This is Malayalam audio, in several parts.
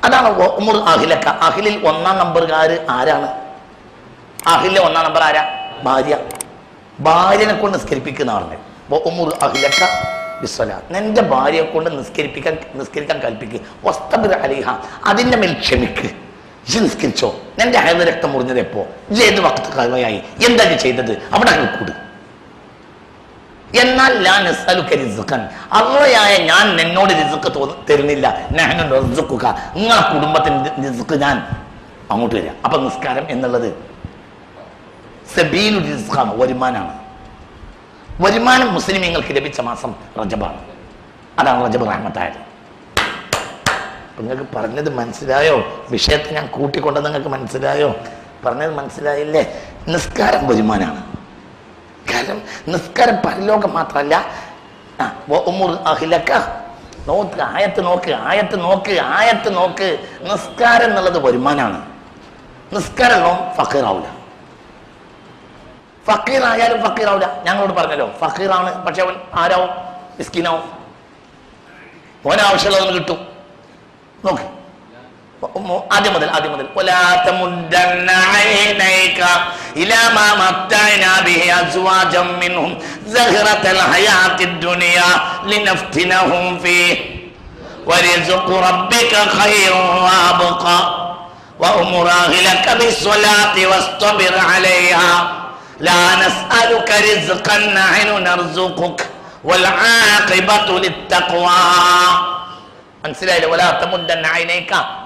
അതാണ് ഉമുർ അഹിലക്ക. അഹിലിൽ ഒന്നാം നമ്പറുകാര് ആരാണ്? അഹിലിലെ ഒന്നാം നമ്പർ ആരാ? ഭാര്യ. ഭാര്യനെ കൊണ്ട് നിസ്കരിപ്പിക്കുന്ന പറഞ്ഞത് ഉമുർ അഹിലക്ക ബിസ്സലാ. നിന്റെ ഭാര്യയെ കൊണ്ട് നിസ്കരിക്കാൻ കൽപ്പിക്കുക. വസ്തബിർ അലൈഹ, അതിന്റെ മേൽ ക്ഷമിക്ക്. ഇജ് നിസ്കരിച്ചോ. നിന്റെ ഹൈദ് രക്തം മുറിഞ്ഞത് എപ്പോ? ഇജ് ഏത് വക്ത് കളയായി? എന്താ ചെയ്തത്? അവിടെ കൂട്. എന്നാൽ അള്ളയായ ഞാൻ നിന്നോട് റിസ്ക് തരുന്നില്ല. നിങ്ങളെ കുടുംബത്തിന്റെ റിസ്ക് ഞാൻ അങ്ങോട്ട് തരാം. അപ്പൊ നിസ്കാരം എന്നുള്ളത് സബീലു റിസ്ഖാണ്, വരുമാനാണ്. വരുമാനം മുസ്ലിമീങ്ങൾക്ക് ലഭിച്ച മാസം റജബാണ്. അതാണ് റജബ് റഹ്മത്തായത്. നിങ്ങൾക്ക് പറഞ്ഞത് മനസ്സിലായോ? വിഷയത്തെ ഞാൻ കൂട്ടിക്കൊണ്ട് നിങ്ങൾക്ക് മനസ്സിലായോ? പറഞ്ഞത് മനസ്സിലായില്ലേ? നിസ്കാരം വരുമാനാണ്. കാരണം നിസ്കാരം പരലോകം മാത്രമല്ല. നോക്ക്, ആയത്ത് നോക്ക്. നിസ്കാരം എന്നുള്ളത് വരുമാനാണ്. നിസ്കാരം ഫക്കീറാവൂല. ഫക്കീറായാലും ഫക്കീറാവൂല. ഞങ്ങളോട് പറഞ്ഞല്ലോ, ഫക്കീറാണ്, പക്ഷെ അവൻ ആരാവും? മിസ്കീനാവും. ഓനാവശ്യമുള്ളതൊന്ന് കിട്ടും. നോക്ക്, ആദ്യം മുതൽ ولا تمدن عينيك إلى ما متعنا به أزواجا منهم زهرة الحياة الدنيا لنفتنهم فيه ورزق ربك خير وأبقى وأمر أهلك بالصلاة واصطبر عليها لا نسألك رزقا نحن نرزقك والعاقبة للتقوى. മനസ്സിലായില്ലേ?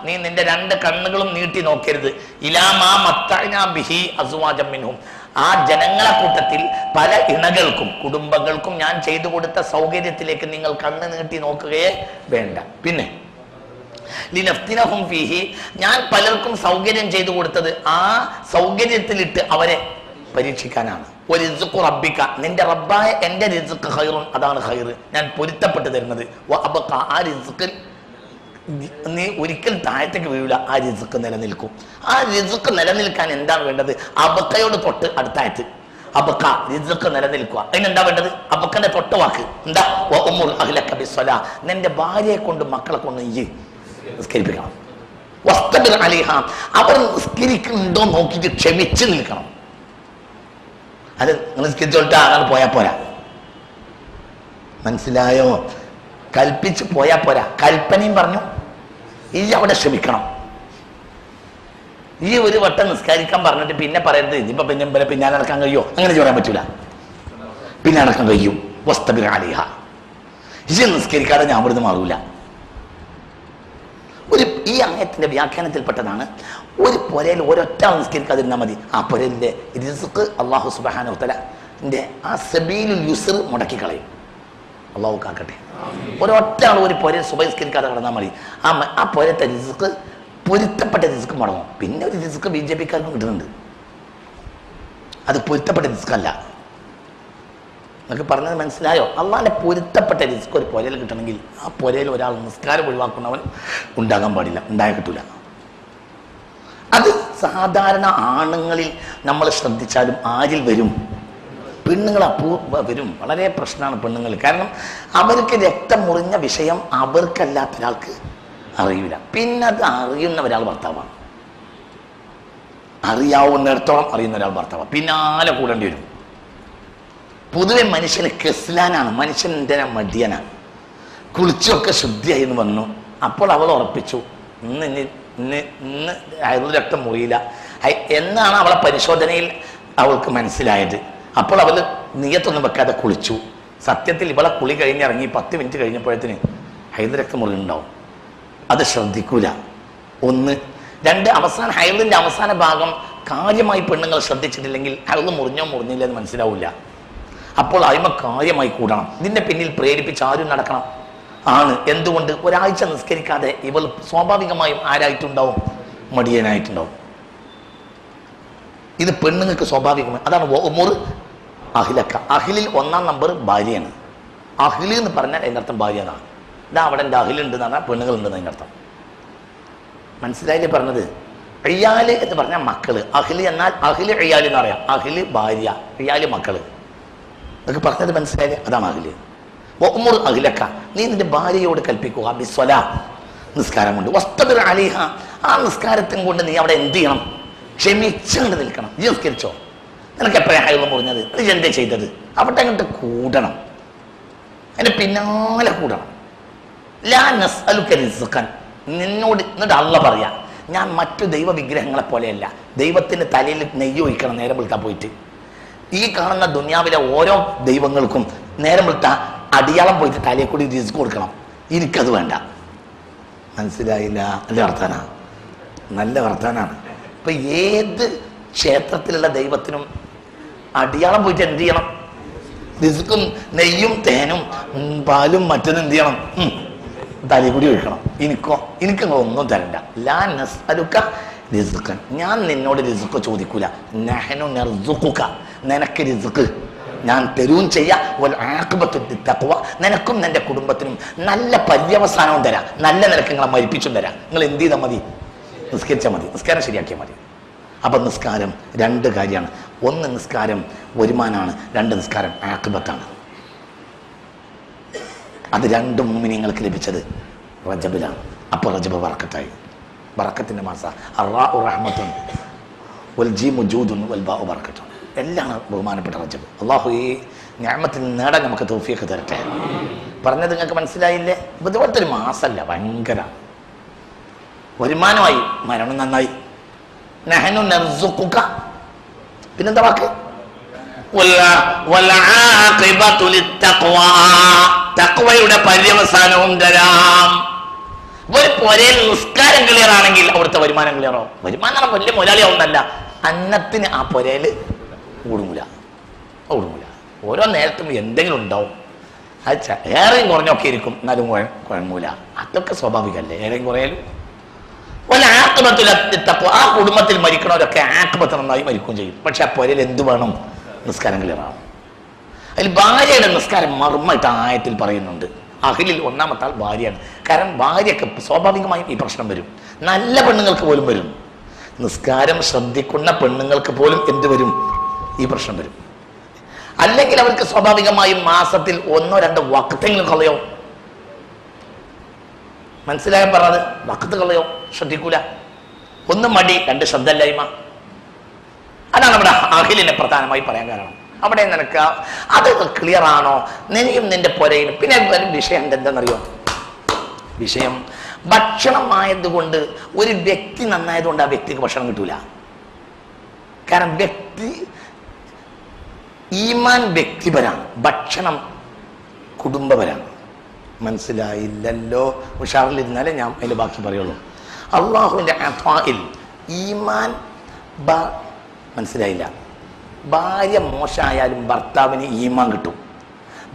നീ നിന്റെ രണ്ട് കണ്ണുകളും നീട്ടി നോക്കരുത്. ഇലാമാ മത്തഅനാ ബിഹി അസ്വാജം മിൻഹും, ആ ജനങ്ങളെ കൂട്ടത്തിൽ പല ഇണകൾക്കും കുടുംബങ്ങൾക്കും ഞാൻ ചെയ്തു കൊടുത്ത സൗകര്യത്തിലേക്ക് നിങ്ങൾ കണ്ണ് നീട്ടി നോക്കുകയേ വേണ്ട. പിന്നെ ലിനഫ്തിനഹും ഫീഹി, ഞാൻ പലർക്കും സൗകര്യം ചെയ്തു കൊടുത്തത് ആ സൗകര്യത്തിലിട്ട് അവരെ പരീക്ഷിക്കാനാണ്. വരിസ്ഖു റബ്ബിക, നിന്റെ റബ്ബായ എന്റെ റിസ്ഖ് ഖൈറുൻ, അതാണ് ഖൈർ, ഞാൻ പൊരുത്തപ്പെട്ട് തരുന്നത്. വഅബ്ഖ, ആ റിസ്ഖിൽ നീ ഒരിക്കൽ താഴത്തേക്ക് വീഴില്ല. ആ റിസ്ഖ് നിലനിൽക്കും. ആ റിസ്ഖ് നിലനിൽക്കാൻ എന്താണ് വേണ്ടത്? അബ്ഖയോട് തൊട്ട് അടുത്തായിട്ട് അബ്ഖ, റിസ്ഖ് നിലനിൽക്കുക. അതിനെന്താ വേണ്ടത്? അബ്ഖന്റെ തൊട്ട് വാക്ക് എന്താ? വഉമുർ അഹ്ലക ബിസ്സലാ, നിന്റെ ഭാര്യയെ കൊണ്ട് മക്കളെ കൊണ്ട് നീ നിസ്കരിപ്പിക്കണം. വസ്തബിർ അലൈഹ, അവർ നിസ്കരിക്കുന്നുണ്ടോ നോക്കിയിട്ട് ക്ഷമിച്ച് നിൽക്കണം. അത് നിസ്കരിച്ചോട്ട് അങ്ങനെ പോയാൽ പോരാ. മനസ്സിലായോ? കൽപ്പിച്ച് പോയാൽ പോരാ. കൽപ്പനയും പറഞ്ഞു, ഈ അവിടെ ക്ഷമിക്കണം. ഈ ഒരു വട്ടം നിസ്കരിക്കാൻ പറഞ്ഞിട്ട് പിന്നെ പറയരുത് ഇനിയിപ്പോ പിന്നെ നടക്കാൻ കഴിയോ? അങ്ങനെ പറയാൻ പറ്റൂല. പിന്നെ നടക്കാൻ കഴിയും. വസ്തബിർ അലൈഹ, ഇത് നിസ്കരിക്കാതെ ഞാൻ അവിടുന്ന് മാറൂല. ഈ ആയത്തിന്റെ വ്യാഖ്യാനത്തിൽപ്പെട്ടതാണ് ഒരു പുരയിൽ ഒരൊറ്റ നിസ്കരിക്കാതിരുന്നാൽ മതി. ആ പുരയിലെ റിസ്ഖ് അല്ലാഹു സുബ്ഹാനഹു വ തആലന്റെ ആ സബീലുൽ യുസ്ർ മുടക്കിക്കളയും. അല്ലാഹു കാക്കട്ടെ. ഒരൊറ്റ ആൾ ഒരു പുരയിൽ സുബഹിസ്കരിക്കാതെ കിടന്നാൽ മതി. ആ പുരത്തെ റിസ്ഖ് പൊരുത്തപ്പെട്ട റിസ്ക് മുടങ്ങും. പിന്നെ ഒരു റിസ്ക് ബിജെപിക്കാർക്കും കിട്ടുന്നുണ്ട്. അത് പൊരുത്തപ്പെട്ട റിസ്ക് അല്ല. നിങ്ങൾക്ക് പറഞ്ഞത് മനസ്സിലായോ? അള്ളാന്റെ പൊരുത്തപ്പെട്ട റിസ്ക് ഒരു പുരയിൽ കിട്ടണമെങ്കിൽ ആ പുരയിൽ ഒരാൾ നിസ്കാരം ഒഴിവാക്കുന്നവൻ ഉണ്ടാകാൻ പാടില്ല, ഉണ്ടായാൽ കിട്ടൂല. അത് സാധാരണ ആണുങ്ങളിൽ നമ്മൾ ശ്രദ്ധിച്ചാലും ആരിൽ വരും? പെണ്ണുങ്ങൾ വരും. വളരെ പ്രശ്നമാണ് പെണ്ണുങ്ങൾ. കാരണം അവർക്ക് രക്തം മുറിഞ്ഞ വിഷയം അവർക്കല്ലാത്ത ഒരാൾക്ക് അറിയില്ല. പിന്നെ അത് അറിയുന്ന ഒരാൾ ഭർത്താവാണ്. അറിയാവുന്നിടത്തോളം അറിയുന്ന ഒരാൾ ഭർത്താവാണ്. പിന്നാലെ കൂടേണ്ടി വരും. പൊതുവെ മനുഷ്യന് കെസ്ലാനാണ്, മനുഷ്യൻ്റെ മടിയനാണ്. കുളിച്ചൊക്കെ ശുദ്ധിയായി എന്ന് വന്നു. അപ്പോൾ അവൾ ഉറപ്പിച്ചു ഇന്ന് രക്തം മുറിയില്ല എന്നാണ് അവളെ പരിശോധനയിൽ അവൾക്ക് മനസ്സിലായത്. അപ്പോൾ അവൾ നിയത്തൊന്നും വെക്കാതെ കുളിച്ചു. സത്യത്തിൽ ഇവളെ കുളി കഴിഞ്ഞിറങ്ങി 10 മിനിറ്റ് കഴിഞ്ഞപ്പോഴത്തേന് ഹൈദ് മുറിയുണ്ടാവും. അത് ശ്രദ്ധിക്കൂല. 1. 2, അവസാന ഹൈദിന്റെ അവസാന ഭാഗം കാര്യമായി പെണ്ണുങ്ങൾ ശ്രദ്ധിച്ചിട്ടില്ലെങ്കിൽ ഹൈദ് മുറിഞ്ഞോ മുറിഞ്ഞില്ല എന്ന് മനസ്സിലാവില്ല. അപ്പോൾ അയിമ കാര്യമായി കൂടണം. ഇതിന്റെ പിന്നിൽ പ്രേരിപ്പിച്ച് ആരും നടക്കണം ആണ്. എന്തുകൊണ്ട്? ഒരാഴ്ച നിസ്കരിക്കാതെ ഇവൾ സ്വാഭാവികമായും ആരായിട്ടുണ്ടാവും? മടിയനായിട്ടുണ്ടാവും. ഇത് പെണ്ണുങ്ങൾക്ക് സ്വാഭാവികമായി. അതാണ് ഉമുർ അഹ്ലക. അഹ്ലിൽ ഒന്നാം നമ്പർ ഭാര്യയാണ്. അഹ്ലി എന്ന് പറഞ്ഞാൽ അതിൻ്റെ അർത്ഥം ഭാര്യ എന്നാണ്. ഇതാ അവിടെ എൻ്റെ അഹ്ലുണ്ട് എന്ന് പറഞ്ഞാൽ പെണ്ണുങ്ങളുണ്ടെന്ന് അതിൻ്റെ അർത്ഥം. മനസ്സിലായില്ലേ പറഞ്ഞത്? ഇയാല് എന്ന് പറഞ്ഞാൽ മക്കള്. അഹ്ലി എന്നാൽ അഹ്ലി ഇയാല് എന്ന് പറയാം. അഹ്ലി ഭാര്യ, ഇയാല് മക്കള്. നിങ്ങൾക്ക് പറഞ്ഞത് മനസ്സിലായില്ലേ? അതാണ് അഹ്ലി. ഉമുർ അഹ്ലക, നീ നിന്റെ ഭാര്യയോട് കൽപ്പിക്കുക ബിസ്വലാ, നിസ്കാരമുണ്ട്. വസ്തബിർ അലിഹ, ആ നിസ്കാരത്തിനും കൊണ്ട് നീ അവിടെ എന്ത് ചെയ്യണം? ക്ഷമിച്ചുകൊണ്ട് നിൽക്കണം. നീ നിസ്കരിച്ചോ, നിനക്ക് എപ്പോഴാണ് ഹൈവ മുറിഞ്ഞത്, നീ എന്താ ചെയ്തത്, അവിടെ അങ്ങോട്ട് കൂടണം, അതിന്റെ പിന്നാലെ കൂടണം. ലാ നസ്അലുക റിസ്ഖൻ, നിന്നോട് എന്നിട്ട് അള്ള പറയാ, ഞാൻ മറ്റു ദൈവ വിഗ്രഹങ്ങളെ പോലെയല്ല. ദൈവത്തിന്റെ തലയിൽ നെയ്യ് ഒഴിക്കണം നേരം വിളിക്കാൻ പോയിട്ട്. ഈ കാണുന്ന ദുനിയാവിലെ ഓരോ ദൈവങ്ങൾക്കും നേരം വിളിത്ത അടിയാളം പോയിട്ട് തലയിൽ കൂടി റിസ്ക് കൊടുക്കണം. എനിക്കത് വേണ്ട. മനസ്സിലായില്ല? നല്ല വർത്താനാണ്, നല്ല വർത്താനാണ്. ഇപ്പൊ ഏത് ക്ഷേത്രത്തിലുള്ള ദൈവത്തിനും അടിയാളം പോയിട്ട് എന്ത് ചെയ്യണം? റിസ്ക്കും നെയ്യും തേനും പാലും മറ്റൊന്നും എന്ത് ചെയ്യണം? തലയിൽ കൂടി ഒഴിക്കണം. എനിക്ക് ഒന്നും തരണ്ട. ലാ നസ്അലുക റിസ്ഖൻ, ഞാൻ നിന്നോട് റിസ്ക് ചോദിക്കൂല. നഹ്നു നർസുഖുക, നിനക്ക് റിസ്ക് ഞാൻ തരുവും ചെയ്യാം. വൽ ആഖിബത്തു ലിത്തഖ്വ, നിനക്കും നിന്റെ കുടുംബത്തിനും നല്ല പര്യവസാനവും തരാം. നല്ല നിലക്ക് നിങ്ങളെ മരിപ്പിച്ചും തരാം. നിങ്ങൾ എന്ത് ചെയ്താൽ മതി? നിസ്കരിച്ചാൽ മതി, നിസ്കാരം ശരിയാക്കിയാൽ മതി. അപ്പൊ നിസ്കാരം രണ്ട് കാര്യമാണ്. ഒന്ന് നിസ്കാരം വരുമാനമാണ്, രണ്ട് നിസ്കാരം ആഖിബത്താണ്. അത് രണ്ടും മുഅ്മിനീങ്ങൾക്ക് ലഭിച്ചത് റജബിലാണ്. അപ്പൊ റജബ് ബറക്കത്തായി, ബറക്കത്തിന്റെ മാസ. അർറാഉ റഹ്മത്തുൻ വൽ ജീമു ജൂദുൻ വൽ ബാഉ ബറക്കത്തുൻ, എല്ലാം ബഹുമാനപ്പെട്ട റജബ്. അള്ളാഹു ഈ നിഅമത്തിൽ നേടാൻ നമുക്ക് തൗഫീഖ് തരട്ടെ. പറഞ്ഞത് നിങ്ങൾക്ക് മനസ്സിലായില്ലേ? ഇതുപോലത്തെ ഒരു മാസമല്ല, ഭയങ്കര വരുമാനമായി, മരണം നന്നായി. നഹ്നു നർസുഖുക, പിന്നെന്താ വാക്ക്? വൽ ആഖിബത്തു ലിത്തഖ്വ, തഖ്വയുടെ പര്യവസാനവും തരാം. ഒരു പൊരയിൽ നിസ്കാരം ക്ലിയർ ആണെങ്കിൽ അവിടുത്തെ വരുമാനം ക്ലിയറോ? വരുമാനം വലിയ മുതലാളിയാവുന്നല്ല, അന്നത്തിന് ആ പൊരയിൽ ഓടുമൂല. ഓരോ നേരത്തും എന്തെങ്കിലും ഉണ്ടാവും. അത് ഏറെയും കുറഞ്ഞൊക്കെ ഇരിക്കും, എന്നാലും കുഴങ്ങൂല. അതൊക്കെ സ്വാഭാവികമല്ലേ, ഏറെയും കുറയാലും. ആ കുടുംബത്തിൽ മരിക്കണവരൊക്കെ ആഖിബത്ത് നന്നായി മരിക്കുകയും ചെയ്യും. പക്ഷെ ആ പൊരയിൽ എന്ത് വേണം? നിസ്കാരം ക്ലിയറാവും. അതിൽ ഭാര്യയുടെ നിസ്കാരം മർമ്മമായിട്ട് ആയത്തിൽ പറയുന്നുണ്ട്. അഖിലിൽ ഒന്നാമത്തെ ആൾ ഭാര്യയാണ്. കാരണം ഭാര്യക്ക് സ്വാഭാവികമായും ഈ പ്രശ്നം വരും. നല്ല പെണ്ണുങ്ങൾക്ക് പോലും വരും. നിസ്കാരം ശ്രദ്ധിക്കുന്ന പെണ്ണുങ്ങൾക്ക് പോലും എന്ത് വരും? ഈ പ്രശ്നം വരും. അല്ലെങ്കിൽ അവർക്ക് സ്വാഭാവികമായും മാസത്തിൽ 1-2 വഖ്തെങ്കിലും കളയോ. മനസ്സിലായ പറഞ്ഞത്? വഖ്ത് കളയോ, ശ്രദ്ധിക്കൂല. ഒന്ന് മടി, 2 ശ്രദ്ധയില്ലായ്മ. അതാണ് നമ്മുടെ അഖിലിനെ പ്രധാനമായി പറയാൻ കാരണം. അവിടെ നിനക്ക് അത് ക്ലിയർ ആണോ നിനയും നിന്റെ പൊരയിലും? പിന്നെ വിഷയം എന്താണെന്നറിയോ? വിഷയം ഭക്ഷണം ആയതുകൊണ്ട് ഒരു വ്യക്തി നന്നായതുകൊണ്ട് ആ വ്യക്തിക്ക് ഭക്ഷണം കിട്ടൂല. കാരണം ഈമാൻ വ്യക്തിപരാണ്, ഭക്ഷണം കുടുംബപരാണ്. മനസ്സിലായില്ലല്ലോ? ഉഷാറിലിരുന്നാലേ ഞാൻ അതിൻ്റെ ബാക്കി പറയുള്ളൂ. അള്ളാഹുവിൻ്റെ അത്വായിൽ ഈമാൻ മനസ്സിലായില്ല. ഭാര്യ മോശമായാലും ഭർത്താവിന് ഈമാൻ കിട്ടും,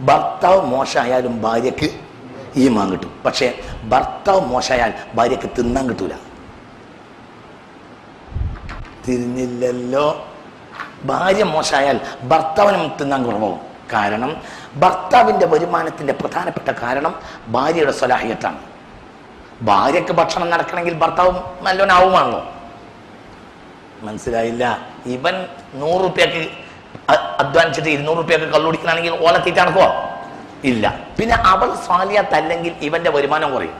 ഭർത്താവ് മോശമായാലും ഭാര്യക്ക് ഈമാൻ കിട്ടും. പക്ഷേ ഭർത്താവ് മോശമായാൽ ഭാര്യക്ക് തിന്നാൻ കിട്ടൂല. തിരിഞ്ഞില്ലല്ലോ? ഭാര്യ മോശമായാൽ ഭർത്താവിനും തിന്നാൻ കുറവാകും. കാരണം ഭർത്താവിൻ്റെ വരുമാനത്തിൻ്റെ പ്രധാനപ്പെട്ട കാരണം ഭാര്യയുടെ സ്വലാഹിയത്താണ്. ഭാര്യക്ക് ഭക്ഷണം നടക്കണമെങ്കിൽ ഭർത്താവ് നല്ലവനാവുമാണല്ലോ. മനസ്സിലായില്ല? ഇവൻ 100 റുപ്യക്ക് അധ്വാനിച്ചിട്ട് 200 റുപ്യക്ക് കള്ളുടിക്കണമെങ്കിൽ ഓലത്തീറ്റ് നടക്കുവോ? ഇല്ല. പിന്നെ അവൾ സ്വാലിയത്തല്ലെങ്കിൽ ഇവന്റെ വരുമാനം കുറയും.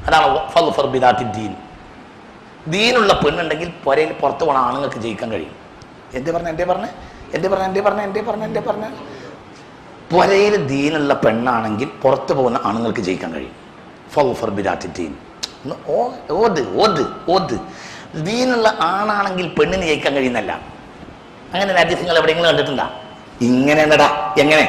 അതാണ് ദീനുള്ള പെണ്ണുണ്ടെങ്കിൽ പൊരയിൽ പുറത്തു പോണ ആണുങ്ങൾക്ക് ജയിക്കാൻ കഴിയും. എന്തേ പറഞ്ഞ പൊരയിൽ ദീനുള്ള പെണ്ണാണെങ്കിൽ പുറത്തു പോകുന്ന ആണുങ്ങൾക്ക് ജയിക്കാൻ കഴിയും. ദീനുള്ള ആണാണെങ്കിൽ പെണ്ണിന് ജയിക്കാൻ കഴിയുന്നല്ല. അങ്ങനെ ഹദീസുകൾ എവിടെയെങ്കിലും കണ്ടിട്ടുണ്ടാ? ഇങ്ങനെ എന്നടാ, എങ്ങനെ?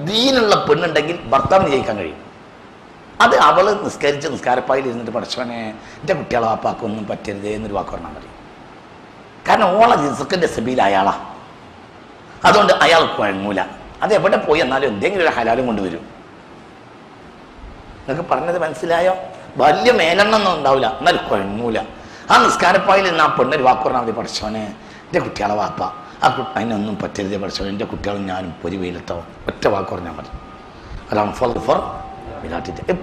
ദീനുള്ള പെണ്ണുണ്ടെങ്കിൽ ഭർത്താവിന് ജയിക്കാൻ കഴിയും. അത് അവള് നിസ്കരിച്ച് നിസ്കാരപ്പായിൽ ഇരുന്നിട്ട് പഠിച്ചവനെ എൻ്റെ കുട്ടികളെ വാപ്പാക്കൊന്നും പറ്റരുതേ എന്നൊരു വാക്ക് പറഞ്ഞാൽ മതി. കാരണം ഓളെ റിസ്ക്കിന്റെ സബീൽ അയാളാ, അതുകൊണ്ട് അയാൾ കുഴങ്ങൂല. അത് എവിടെ പോയി എന്നാലും എന്തെങ്കിലും ഒരു ഹലാലും കൊണ്ടുവരും. നിങ്ങൾക്ക് പറഞ്ഞത് മനസ്സിലായോ? വലിയ മേലെണ്ണൊന്നും ഉണ്ടാവില്ല, എന്നാൽ കുഴങ്ങൂല. ആ നിസ്കാരപ്പായിൽ നിന്ന് ആ പെണ്ണൊരു വാക്ക് പറഞ്ഞാൽ മതി, പഠിച്ചവനെ എൻ്റെ കുട്ടികളെ വാപ്പ അതിനൊന്നും പറ്റരുതേ പഠിച്ചവൻ, എൻ്റെ കുട്ടികളും ഞാനും ഒരു വെയിലെത്താവും, ഒറ്റ വാക്ക് പറഞ്ഞാൽ മതി. അതാണ്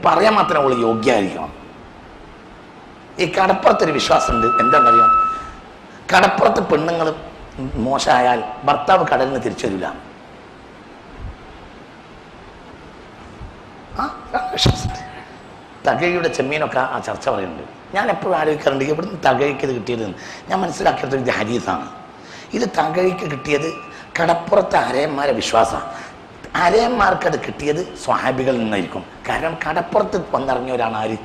പറയാൻ മാത്രമേ അവൾ യോഗ്യമായിരിക്കണം. ഈ കടപ്പുറത്തൊരു വിശ്വാസമുണ്ട്, എന്താണെന്നറിയാം? കടപ്പുറത്ത് പെണ്ണുങ്ങൾ മോശമായാൽ ഭർത്താവ് കടലിന് തിരിച്ചു വരില്ല. വിശ്വാസം. തകഴിയുടെ ചെമ്മീനൊക്കെ ആ ചർച്ച പറയുന്നുണ്ട്. ഞാൻ എപ്പോഴും ആലോചിക്കാറുണ്ട് ഇവിടുന്ന് തകഴിക്ക് ഇത് കിട്ടിയതെന്ന്. ഞാൻ മനസ്സിലാക്കിയത് ഇത് ഹദീസാണ്. ഇത് തകഴിക്ക് കിട്ടിയത് കടപ്പുറത്തെ അരയന്മാരെ വിശ്വാസമാണ്. അരയന്മാർക്കത് കിട്ടിയത് സ്വഹാബികളിൽ നിന്നായിരിക്കും. കാരണം കടപ്പുറത്ത് വന്നിറങ്ങിയവരാണ് ആര്?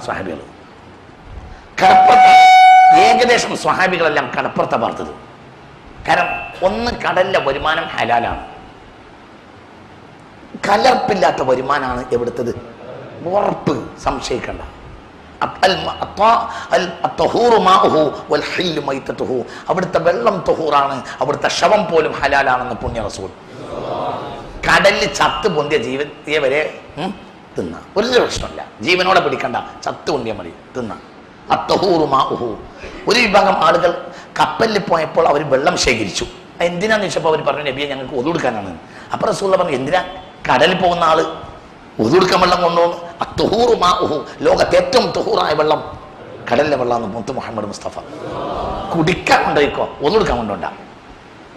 സ്വഹാബികൾ. കടപ്പുറത്ത് ഏകദേശം സ്വഹാബികളെല്ലാം കടപ്പുറത്താണ് പാർത്തത്. കാരണം ഒന്ന്, കടലിലെ വരുമാനം ഹലാലാണ്. കലർപ്പില്ലാത്ത വരുമാനമാണ് എവിടുത്തത്? ഉറപ്പ്, സംശയിക്കണ്ട. അവിടുത്തെ വെള്ളം തൊഹൂറാണ്, അവിടുത്തെ ശവം പോലും ഹലാലാണെന്ന് പുണ്യ റസൂൽ. കടലിൽ ചത്ത് പൊന്തിയ ജീവയെ വരെ തിന്ന, ഒരു പ്രശ്നമില്ല, ജീവനോടെ പിടിക്കണ്ട, ചത്ത് പൊന്തിയ മതി, തിന്ന. ഒരു വിഭാഗം ആളുകൾ കപ്പലിൽ പോയപ്പോൾ അവർ വെള്ളം ശേഖരിച്ചു. എന്തിനാന്ന് വെച്ചപ്പോൾ അവർ പറഞ്ഞു നബിയെ ഞങ്ങൾക്ക് ഒതു കൊടുക്കാനാണ്. അപ്പൊ റസൂൽ പറഞ്ഞു എന്തിനാ? കടലിൽ പോകുന്ന ആള് ഒതു കൊടുക്കാൻ വെള്ളം കൊണ്ടുപോകുന്നു. ലോകത്തെ ഏറ്റവും തുഹൂറായ വെള്ളം കടലിലെ വെള്ളം മുത്ത് മുഹമ്മദ് മുസ്തഫ. കുടിക്കാൻ കൊണ്ടുപോയിക്കോ, ഒതു കൊടുക്കാൻ കൊണ്ടുപോണ്ട.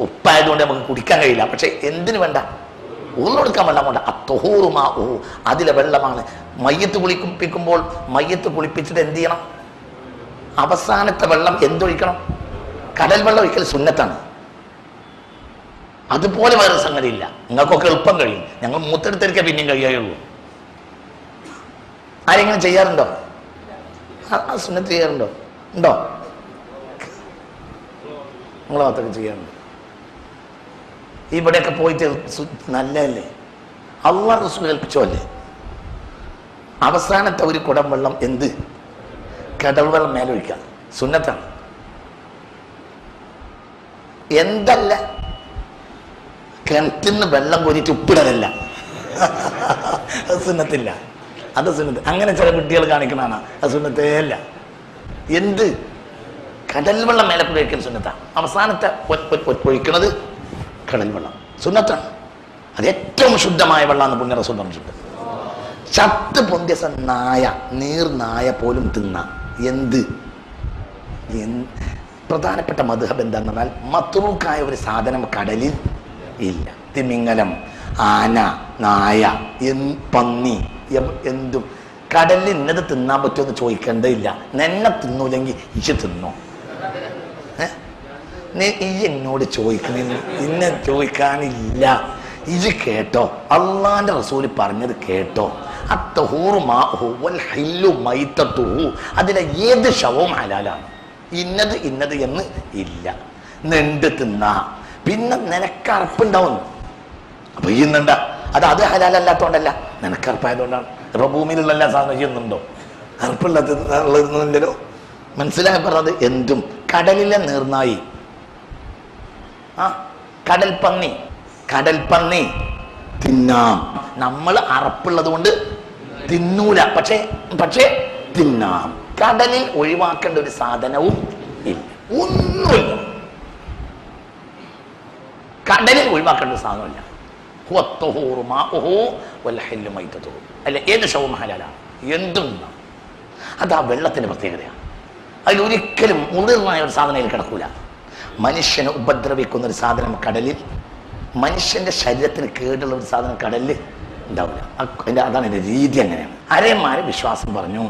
ഉപ്പായതുകൊണ്ട് നമുക്ക് കുടിക്കാൻ കഴിയില്ല, പക്ഷെ എന്തിനു വേണ്ട? ഒതു കൊടുക്കാൻ വെള്ളം കൊണ്ട്. അതിലെ വെള്ളമാണ്. മയ്യത്ത് കുളിപ്പിക്കുമ്പോൾ മയ്യത്ത് കുളിപ്പിച്ചിട്ട് എന്ത് ചെയ്യണം? അവസാനത്തെ വെള്ളം എന്തൊഴിക്കണം? കടൽ വെള്ളം ഒഴിക്കൽ സുന്നത്താണ്. അതുപോലെ വേറെ സംഗതിയില്ല. നിങ്ങൾക്കൊക്കെ എളുപ്പം കഴിയും, ഞങ്ങൾ മൂത്തെടുത്തിരിക്കാൻ പിന്നെയും കഴിയുള്ളൂ. ആരെങ്കിലും ചെയ്യാറുണ്ടോ? ആ സുന്നത്ത് ചെയ്യാറുണ്ടോ? ഉണ്ടോ? നിങ്ങൾ മാത്രമൊക്കെ ചെയ്യാറുണ്ടോ? ഇവിടെയൊക്കെ പോയിട്ട് നല്ലതല്ലേ? അള്ളാഹു റസൂൽ കൽപ്പിച്ചല്ലേ? അവസാനത്തെ ഒരു കുടം വെള്ളം എന്ത്? കടൽ വെള്ളം മേലൊഴിക്കുക, സുന്നത്താണ്. എന്തല്ല കിണറ്റിന്ന് വെള്ളം കോരിയിട്ട് ഉപ്പിടലല്ല, അത് സുന്നത്തില്ല. അത് സുന്നത്ത്. അങ്ങനെ ചില കുട്ടികൾ കാണിക്കണതാണ്, അത് സുന്നത്തേ അല്ല. എന്ത്? കടൽ വെള്ളം മേലെ കൂടി ഒഴിക്കൽ സുന്നത്താണ്. അവസാനത്തെ ഒഴിക്കുന്നത് കടൽ വെള്ളം സുന്നത്താണ്. അത് ഏറ്റവും ശുദ്ധമായ വെള്ളമാണ് പുണ്യ റസൂൽ പറഞ്ഞിട്ടുണ്ട്. ചത്ത് പൊന്തിയ നായ, നീർനായ പോലും തിന്ന. എന്ത്? പ്രധാനപ്പെട്ട മദ്ഹബ് എന്താന്ന് പറഞ്ഞാൽ മത്റൂക്കായ ഒരു സാധനം കടലിൽ ഇല്ല. തിമിംഗലം, ആന, നായ, പന്നി, എന്തും കടലിൽ ഇന്നത് തിന്നാൻ പറ്റുമെന്ന് ചോദിക്കേണ്ടതില്ല. നെന്നെ തിന്നൂലെങ്കിൽ ഇച്ച് തിന്നോ. ഈ എന്നോട് ചോദിക്കണ ഇന്നെ ചോദിക്കാനില്ല. ഇത് കേട്ടോ, അള്ളാന്റെ റസൂല് പറഞ്ഞത് കേട്ടോ. അതിലെ ഏത് ശവവും ഹലാലാണ്. ഇന്നത് ഇന്നത് എന്ന് ഇല്ല. നെണ്ട് തിന്ന, പിന്നെ നിനക്ക് അറപ്പുണ്ടാവുന്നു. അപ്പൊ ചെയ്യുന്നുണ്ട അത് ഹലാലല്ലാത്തോണ്ടല്ല, നിനക്ക് അറപ്പായതുകൊണ്ടാണ്. ഇപ്പൊ ഭൂമിയിലുള്ള എല്ലാ സാധനം ചെയ്യുന്നുണ്ടോ? അറപ്പുള്ളതില്ലല്ലോ. മനസ്സിലായി പറഞ്ഞത്. എന്തും കടലിലെ നീർനായി, കടൽപ്പന്നി തിന്നാം. നമ്മൾ അറപ്പുള്ളത് കൊണ്ട് തിന്നൂല, പക്ഷേ തിന്നാം. കടലിൽ ഒഴിവാക്കേണ്ട ഒരു സാധനവും ഇല്ല, ഒന്നുമില്ല. കടലിൽ ഒഴിവാക്കേണ്ട ഒരു സാധനമില്ല. അല്ല, ഏത് ശവവും ഹലാലാണ്, എന്തും. അത് ആ വെള്ളത്തിന്റെ പ്രത്യേകതയാണ്. അതിലൊരിക്കലും മുതിർന്നായ ഒരു സാധനം കിടക്കൂല. മനുഷ്യനെ ഉപദ്രവിക്കുന്ന ഒരു സാധനം കടലിൽ, മനുഷ്യന്റെ ശരീരത്തിന് കേടുള്ള ഒരു സാധനം കടലിൽ ഉണ്ടാവില്ല. അതാണ് എൻ്റെ രീതി. അങ്ങനെയാണ്. അരയന്മാരെ വിശ്വാസം പറഞ്ഞു.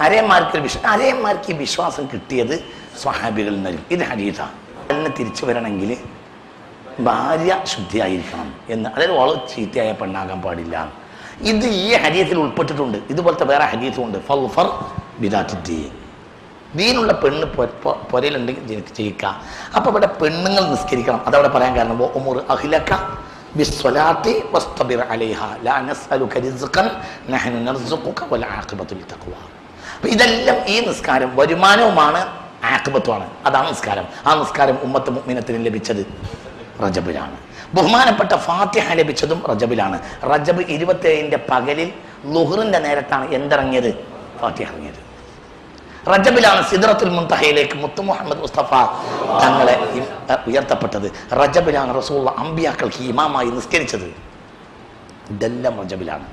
അരയന്മാർക്ക് ഈ വിശ്വാസം കിട്ടിയത് സ്വഹാബികളിൽ നിന്നായിരിക്കും. ഇത് ഹദീസാണ്. അതിനെ തിരിച്ചു വരണമെങ്കിൽ ഭാര്യ ശുദ്ധിയായിരിക്കണം എന്ന്, അതായത് വളരെ ചീത്തയായ പെണ്ണാകാൻ പാടില്ല. ഇത് ഈ ഹദീസിൽ ഉൾപ്പെട്ടിട്ടുണ്ട്. ഇതുപോലത്തെ വേറെ ഹദീസുണ്ട്. ഫൽഫർ ബിദാത്തുദ്ദീൻ, ദീനുള്ള പെണ്ണ് പൊരയിലുണ്ടെങ്കിൽ ജയിക്കുക. അപ്പൊ ഇവിടെ പെണ്ണുങ്ങൾ നിസ്കരിക്കണം. അതവിടെ പറയാൻ കാരണം ഉമുർ അഹ്ലക ബിസ്സലാത്തി വസ്തബിർ അലൈഹാ ലാ നസ്അലുക റിസ്ഖൻ നഹ്നു നർസുഖുക വൽ ആഖിബത്തു ലിത്തഖ്വ. അപ്പൊ ഇതെല്ലാം ഈ നിസ്കാരം വരുമാനവുമാണ്, ആഖിബത്തുമാണ്. അതാണ് നിസ്കാരം. ആ നിസ്കാരം ഉമ്മത്ത് മുഅ്മിനത്തിന് ലഭിച്ചത് റജബിലാണ്. ബഹുമാനപ്പെട്ട ഫാത്തിഹ ലഭിച്ചതും റജബിലാണ്. റജബ് 27 പകലിൽ ളുഹ്റിന്റെ നേരത്താണ് എന്തിറങ്ങിയത്? ഫാത്തിഹ ഇറങ്ങിയത്. റജബിലാണ് സിദ്റത്തുൽ മുൻതഹയിലേക്ക് മുത്ത് മുഹമ്മദ് മുസ്തഫ തങ്ങളെ ഉയർത്തപ്പെട്ടത്. റജബിലാണ് റസൂൽ അമ്പിയാക്കൾക്ക് ഇമാമായി നിസ്കരിച്ചത്. ഇതെല്ലാം റജബിലാണ്.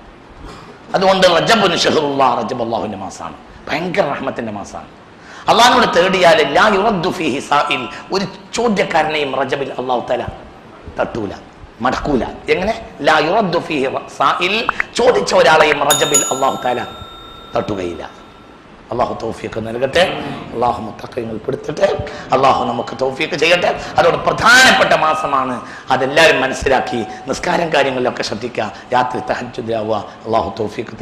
അതുകൊണ്ട് റജബുൻ ഷഹ്റുല്ലാഹ്, റജബ് അല്ലാഹുവിന്റെ മാസമാണ്, ഭയങ്കര റഹ്മത്തിന്റെ മാസമാണ്. അള്ളാഹിനോട് തേടിയാൽ ലാ യുറദ്ദു ഫീഹി സാഇൽ, ഒരു ചോദ്യക്കാരനെയും റജബിൽ അല്ലാഹു തആല തട്ടൂല. മടക്കൂല. എങ്ങനെ? ലാ യുറദ്ദു ഫീഹി സാഇൽ, ചോദിച്ച ഒരാളെയും റജബിൽ അല്ലാഹു തആല തട്ടുകയില്ല. അള്ളാഹു തൗഫീഖ് നൽകട്ടെ, അള്ളാഹു മുത്തഖീൻ ഉൾപ്പെടുത്തട്ടെ, അള്ളാഹു നമുക്ക് തൗഫീഖ് ചെയ്യട്ടെ. അതോട് പ്രധാനപ്പെട്ട മാസമാണ്, അതെല്ലാവരും മനസ്സിലാക്കി നിസ്കാരം കാര്യങ്ങളിലൊക്കെ ശ്രദ്ധിക്കുക. രാത്രി തഹജ്ജുദ് ആവുക. അള്ളാഹു തൗഫീഖ് തരട്ടെ.